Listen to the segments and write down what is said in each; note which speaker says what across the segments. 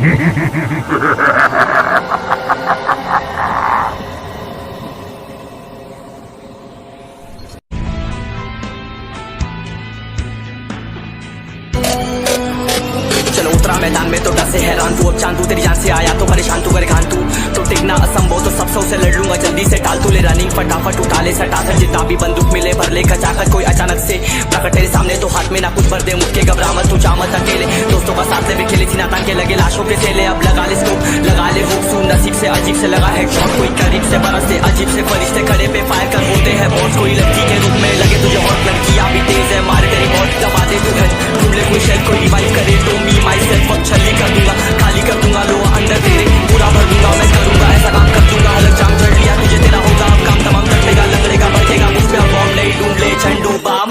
Speaker 1: चलो उतरा मैदान में तो डर से हैरान तू, अब चांदू तेरी जान से आया तो परेशान तू करे घान तू, तो टिकना असंभव तो सब सौ से लड़ लूंगा जल्दी से टाल तू ले रनिंग फटाफट उठा ले सटासट जितना भी बंदूक मिले भर ले खचाखच कोई अचानक से प्रकट तेरे सामने तो हाथ में ना कुछ भर दे मुझके घबरा मत तू जा मत अकेले दोस्तों का साथ भी खेले थी ना ताकि लगे लाशों के सेले अब लगा ले स्कोप लगा ले हुक सू नसीब से अजीब से लगा हेडशॉट कोई करीब से बरस से अजीब से फरिश्ते खड़े पे फायर कर बोलते हैं बॉस कोई लड़की के रूप में लगे तुझे और लड़कियां भी तेज है मारे तेरी बहुत दबा दे तू घर ढूंढ ले कोई शेर कोई रिवाइव करे तो मी माई सेल्फ अब छली कर दूंगा खाली कर दूंगा लो अंदर तेरे पूरा भर दूंगा मैं करूंगा ऐसा काम कर दूंगा अलग जाम चढ़ लिया तुझे तेरा होगा अब काम तमाम कटेगा लंगड़ेगा बढ़ेगा मुझ पे अब बॉम्ब नहीं ढूंढ ले झंडू balm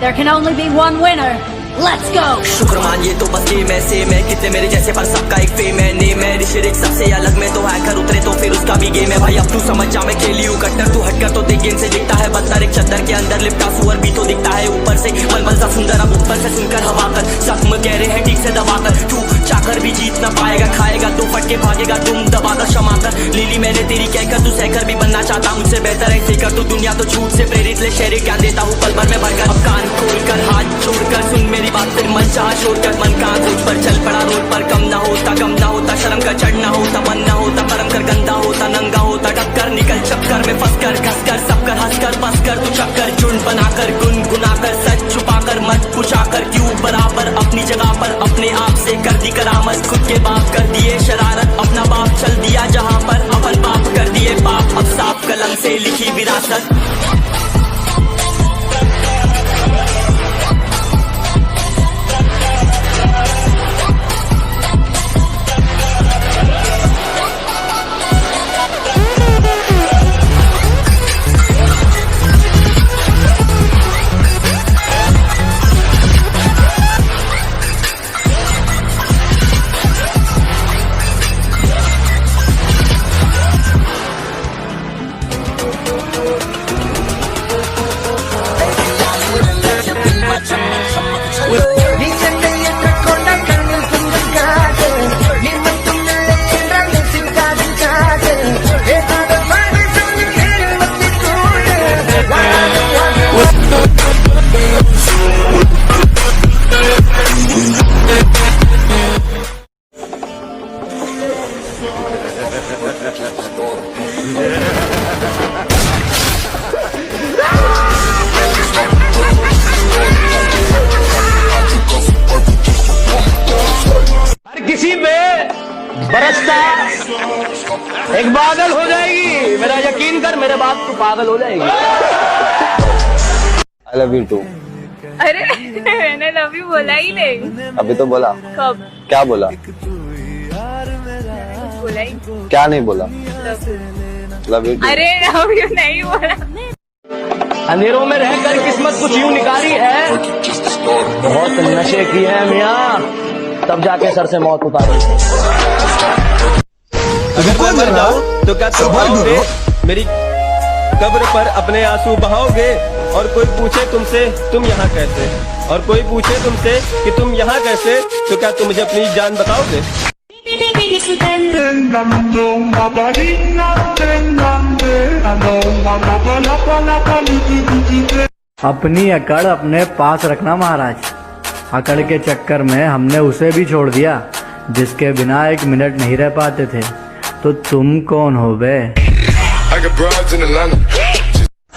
Speaker 2: There can only be one winner. Let's go.
Speaker 1: शुक्र मान ये तो बस गेम है सेम है कितने मेरे जैसे पर सबका एक फेम है नेम है ऋषिरिक सबसे अलग में तो हैकर उतरे तो फिर उसका भी गेम है भाई अब तू समझ जा मैं खेली हूँ कट्टर तू हटकर तो देख गेम से दिखता है बदतर एक चद्दर के अंदर लिपटा सुअर भी तो दिखता है ऊपर से मलमल सा सुंदर अब ऊपर से सुनकर हवा कर जख्म कह रहे हैं ठीक से दबाकर तू चाकर भी जीत ना पाएगा खाएगा दो फटके भागेगा तुम दबाकर क्षमा कर लीली मैंने तेरी कहकर तू सहकर भी बनना चाहता मुझसे बेहतर है सीकर तू दुनिया तो झूठ से प्रेरित ले शेरे क्या देता हूँ पल भर में भरकर अब कान खोलकर हाथ छोड़कर सुन मेरी बात फिर मन चाह छोड़कर मन का सोच पर चल पड़ा रोड पर कम ना होता शर्म का चढ़ना होता मन ना होता परम कर गंदा होता नंगा होता टक्कर निकल चक्कर में फंस कर घस कर सब कर हंस कर बस कर तू चक्कर झुंड बनाकर गुनगुनाकर सच छुपाकर मत पूछाकर क्यों बराबर अपनी जगह पर अपने आप से कर दी करामत खुद के बाप कर दिए शरारत अपना बाप चल दिया जहाँ पर अपन बाप कर दिए बाप अब साफ कलम से लिखी विरासत
Speaker 3: किसी पे बरसता एक बादल हो जाएगी मेरा यकीन कर मेरे बाप को पागल हो जाएगी।
Speaker 4: I love you too।
Speaker 5: अरे मैंने लव यू बोला ही नहीं।
Speaker 4: अभी तो बोला।
Speaker 5: कब?
Speaker 4: क्या बोला?
Speaker 5: बोला ही
Speaker 4: क्या नहीं बोला? Love you.
Speaker 5: अरे लव यू नहीं बोला।
Speaker 3: अंधेरों में रहकर किस्मत कुछ यूं निकारी है बहुत नशे की है मियाँ तब जाके सर से मौत उतारी।
Speaker 6: अगर मैं मर जाऊं तो क्या तुम आओगे मेरी कब्र पर अपने आंसू बहाओगे और कोई पूछे तुमसे तुम यहाँ कैसे और कोई पूछे तुमसे कि तुम यहाँ कैसे तो क्या तुम मुझे अपनी जान बताओगे?
Speaker 7: अपनी अकड़ अपने पास रखना महाराज। अकड़ के चक्कर में हमने उसे भी छोड़ दिया जिसके बिना एक मिनट नहीं रह पाते थे। तो तुम कौन हो बे?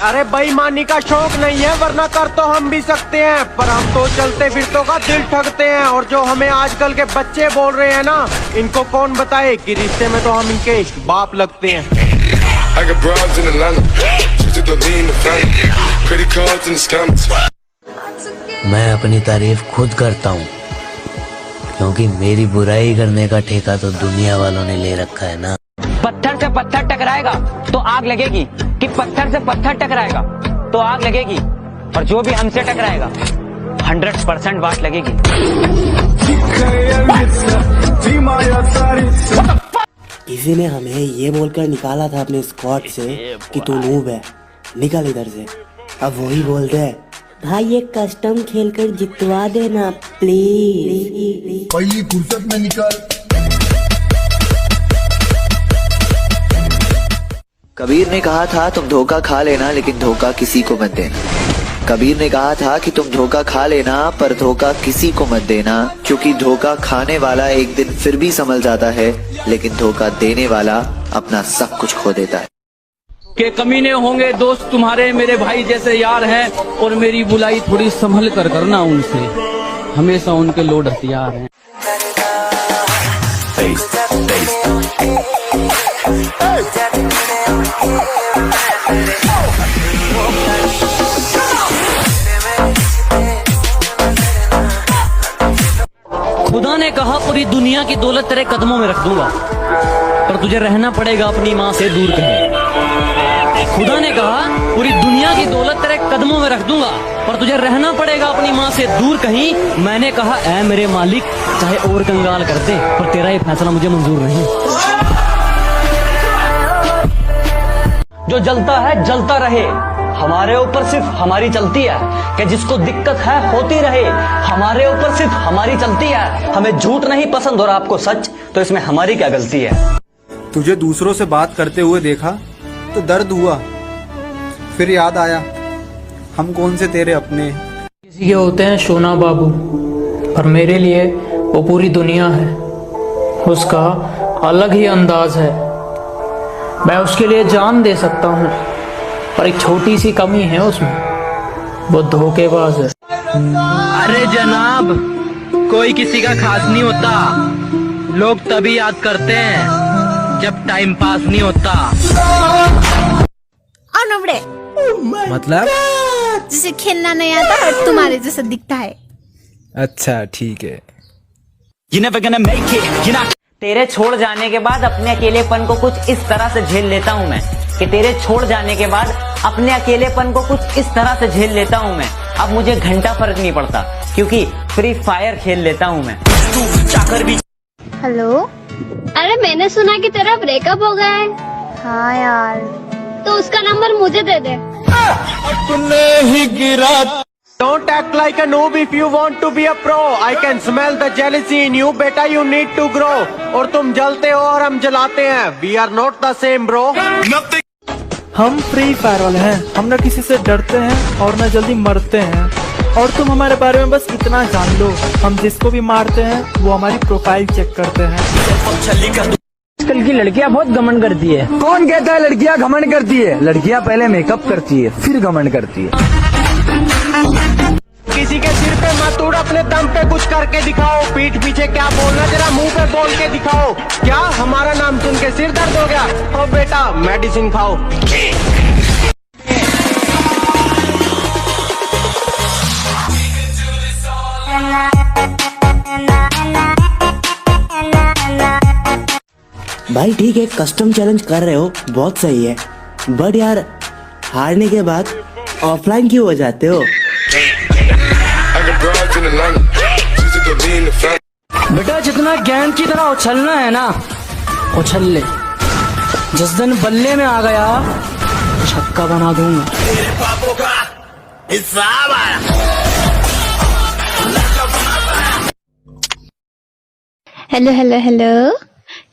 Speaker 3: अरे बेईमानी का शौक नहीं है वरना कर तो हम भी सकते हैं पर हम तो चलते फिरतों का दिल ठगते हैं और जो हमें आजकल के बच्चे बोल रहे हैं ना इनको कौन बताए कि रिश्ते में तो हम इनके बाप लगते हैं।
Speaker 8: मैं अपनी तारीफ खुद करता हूँ क्योंकि मेरी बुराई करने का ठेका तो दुनिया वालों ने ले रखा है ना।
Speaker 9: से पत्थर टकराएगा तो आग लगेगी, कि पत्थर से पत्थर टकराएगा तो आग लगेगी, और जो भी हमसे टकराएगा 100% वाट लगेगी।
Speaker 10: किसी ने हमें ये बोलकर निकाला था अपने स्क्वाड से कि तू नूब है, निकल इधर से। अब वही बोलते हैं भाई ये कस्टम खेलकर जितवा देना प्लीज।
Speaker 11: पहली फुर्सत में निकल।
Speaker 12: कबीर ने कहा था तुम धोखा खा लेना लेकिन धोखा किसी को मत देना। कबीर ने कहा था कि तुम धोखा खा लेना पर धोखा किसी को मत देना, क्योंकि धोखा खाने वाला एक दिन फिर भी संभल जाता है लेकिन धोखा देने वाला अपना सब कुछ खो देता है।
Speaker 13: के कमीने होंगे दोस्त तुम्हारे, मेरे भाई जैसे यार हैं, और मेरी बुलाई थोड़ी संभल कर करना उनसे, हमेशा उनके लोड हथियार हैं। खुदा ने कहा पूरी दुनिया की दौलत तेरे कदमों में रख दूंगा, पर तुझे रहना पड़ेगा अपनी माँ से दूर कहीं। खुदा ने कहा पूरी दुनिया की दौलत तेरे कदमों में रख दूंगा, पर तुझे रहना पड़ेगा अपनी माँ से दूर कहीं। मैंने कहा ऐ मेरे मालिक चाहे और कंगाल कर दे, पर तेरा ये फैसला मुझे मंजूर नहीं। जो जलता है जलता रहे, हमारे ऊपर सिर्फ हमारी चलती है, कि जिसको दिक्कत है होती रहे, हमारे ऊपर सिर्फ हमारी चलती है। हमें झूठ नहीं पसंद और आपको सच, तो इसमें हमारी क्या गलती है।
Speaker 14: तुझे दूसरों से बात करते हुए देखा तो दर्द हुआ, फिर याद आया हम कौन से तेरे अपने।
Speaker 15: किसी के होते हैं सोना बाबू, पर मेरे लिए वो पूरी दुनिया है। उसका अलग ही अंदाज है, मैं उसके लिए जान दे सकता हूँ, पर एक छोटी सी कमी है उसमें, वो धोखेबाज है।
Speaker 13: अरे जनाब, कोई किसी का खास नहीं होता, लोग तभी याद करते हैं जब टाइम पास नहीं होता।
Speaker 16: मतलब
Speaker 5: जिसे खेलना नहीं आता और तुम्हारे जैसा दिखता है।
Speaker 16: अच्छा ठीक है।
Speaker 9: तेरे छोड़ जाने के बाद अपने अकेलेपन को कुछ इस तरह से झेल लेता हूँ मैं, कि तेरे छोड़ जाने के बाद अपने अकेलेपन को कुछ इस तरह से झेल लेता हूँ मैं। अब मुझे घंटा फर्क नहीं पड़ता, क्योंकि फ्री फायर खेल लेता हूँ मैं।
Speaker 5: हेलो, अरे मैंने सुना कि तेरा ब्रेकअप हो गया है। हाँ यार, तो उसका नंबर मुझे दे दे।
Speaker 3: Don't act like a noob if you want to be a pro. I can smell the jealousy in you, बेटा. You need to grow. और तुम जलते हो और हम जलाते हैं. We are not the same, bro.
Speaker 17: हम फ्री फायर वाले हैं, हम न किसी से डरते हैं और न जल्दी मरते हैं। और तुम हमारे बारे में बस इतना जान लो, हम जिसको भी मारते हैं वो हमारी प्रोफाइल चेक करते हैं।
Speaker 15: आजकल की लड़कियां बहुत घमंड करती है।
Speaker 7: कौन कहता है लड़कियां घमंड करती है? लड़कियां पहले मेकअप करती है फिर घमंड करती है।
Speaker 3: किसी के सिर पे मत उड़, अपने दम पे कुछ करके दिखाओ। पीठ पीछे क्या बोलना, जरा मुंह पे बोल के दिखाओ। क्या हमारा नाम सुन के सिर दर्द हो गया? ओ बेटा, मेडिसिन खाओ।
Speaker 10: भाई ठीक है, कस्टम चैलेंज कर रहे हो, बहुत सही है, बट यार हारने के बाद ऑफलाइन क्यों हो जाते हो?
Speaker 15: बेटा जितना गेंद की तरह उछलना है ना, उछल ले। जिस दिन बल्ले में आ गया छक्का बना दूंगा।
Speaker 5: हेलो हेलो हेलो,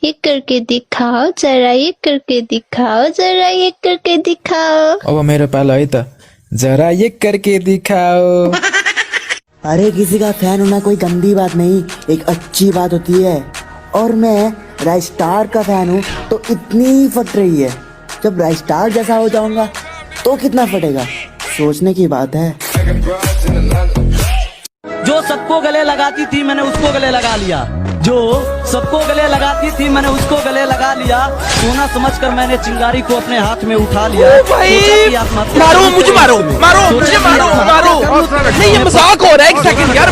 Speaker 5: ये करके दिखाओ जरा, ये करके दिखाओ जरा, ये करके दिखाओ।
Speaker 16: अब मेरे पास आई था, जरा ये करके दिखाओ।
Speaker 10: अरे किसी का फैन होना कोई गंदी बात नहीं, एक अच्छी बात होती है। और मैं राइस्टार का फैन हूँ तो इतनी फट रही है, जब राइस्टार जैसा हो जाऊंगा तो कितना फटेगा, सोचने की बात है।
Speaker 13: जो सबको गले लगाती थी मैंने उसको गले लगा लिया, जो सबको गले लगाती थी मैंने उसको गले लगा लिया। सोना समझकर मैंने चिंगारी को अपने हाथ में उठा लिया।
Speaker 17: मारो मुझे, मारो मारो मुझे, मारो मारो। नहीं ये मजाक हो रहा है, एक सेकंड यार।